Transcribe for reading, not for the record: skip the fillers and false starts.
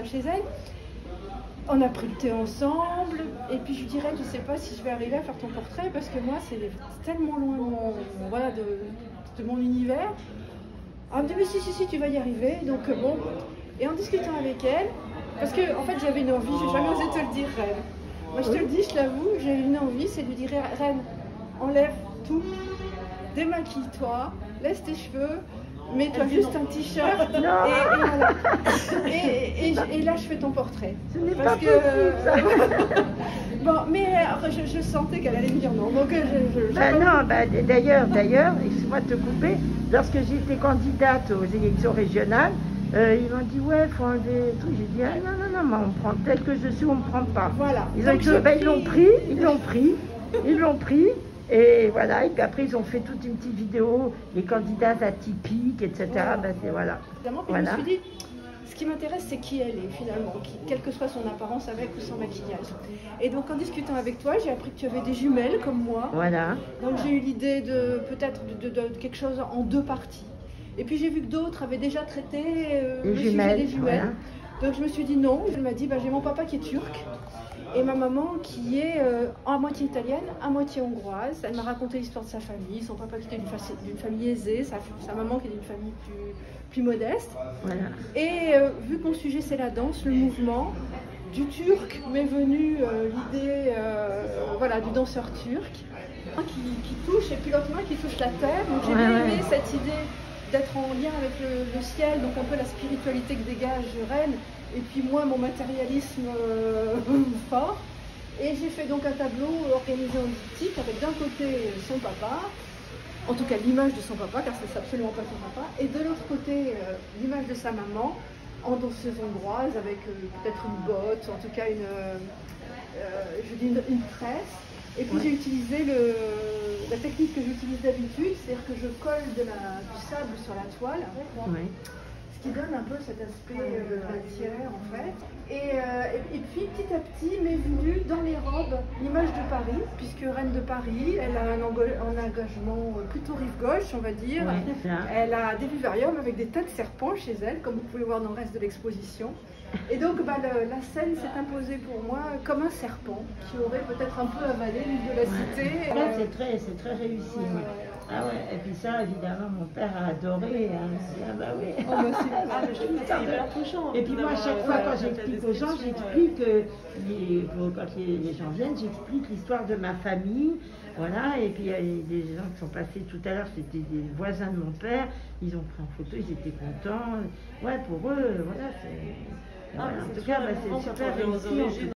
chez elle. On a pris le thé ensemble, et puis je lui dirais, je ne sais pas si je vais arriver à faire ton portrait, parce que moi, c'est tellement loin voilà, de mon univers. Elle me dit, mais si, tu vas y arriver. Donc bon, et en discutant avec elle, parce que en fait, j'avais une envie, j'ai jamais osé te le dire, Reine. Moi, je te le dis, je l'avoue, j'ai une envie, c'est de lui dire, Reine, enlève tout, démaquille-toi, laisse tes cheveux, mets-toi juste un t-shirt et voilà. Et là, je fais ton portrait. Ce n'est pas possible, ça. Bon, mais je sentais qu'elle allait me dire non. Donc, d'ailleurs, excuse-moi de te couper, lorsque j'étais candidate aux élections régionales, ils m'ont dit ouais, faut enlever tout. J'ai dit ah, non, mais on me prend tel que je suis, on me prend pas. Voilà. Ils l'ont pris. Et voilà, et puis après ils ont fait toute une petite vidéo, les candidats atypiques, etc. Voilà. Ben, c'est voilà. Évidemment, puis Voilà. je me suis dit, ce qui m'intéresse, c'est qui elle est finalement, quelle que soit son apparence, avec ou sans maquillage. Et donc en discutant avec toi, j'ai appris que tu avais des jumelles comme moi. Voilà. Donc j'ai eu l'idée de peut-être de quelque chose en 2 parties. Et puis j'ai vu que d'autres avaient déjà traité le sujet des jumelles. Voilà. Donc je me suis dit non. Elle m'a dit j'ai mon papa qui est turc et ma maman qui est à moitié italienne, à moitié hongroise. Elle m'a raconté l'histoire de sa famille, son papa qui était d'une famille aisée, sa maman qui était d'une famille plus modeste. Voilà. Et vu que mon sujet c'est la danse, le mouvement, du turc m'est venue l'idée voilà, du danseur turc qui touche et puis l'autre main qui touche la terre. Donc j'ai bien aimé cette idée d'être en lien avec le ciel, donc un peu la spiritualité que dégage Reine, et puis moi mon matérialisme fort. Et j'ai fait donc un tableau organisé en diptyque avec d'un côté son papa, en tout cas l'image de son papa, car c'est absolument pas son papa, et de l'autre côté l'image de sa maman, en danseuse hongroise, avec peut-être une botte, en tout cas une tresse. Et puis j'ai utilisé la technique que j'utilise d'habitude, c'est-à-dire que je colle du sable sur la toile, ce qui donne un peu cet aspect matière en fait. Et puis petit à petit m'est venue dans les robes l'image de Paris, puisque Reine de Paris, elle a un engagement plutôt rive gauche, on va dire. Elle a des vivariums avec des tas de serpents chez elle, comme vous pouvez le voir dans le reste de l'exposition. Et donc la scène s'est imposée pour moi comme un serpent qui aurait peut-être un peu avalé l'île de la cité. C'est très réussi. Ah ouais, et puis ça, évidemment, mon père a adoré. Ah bah oui. Et puis moi, à chaque fois, quand j'explique aux gens, j'explique quand les gens viennent, j'explique l'histoire de ma famille. Voilà, et puis il y a des gens qui sont passés tout à l'heure, c'était des voisins de mon père, ils ont pris en photo, ils étaient contents. Ouais, pour eux, voilà, c'est... En tout cas, c'est super réussi.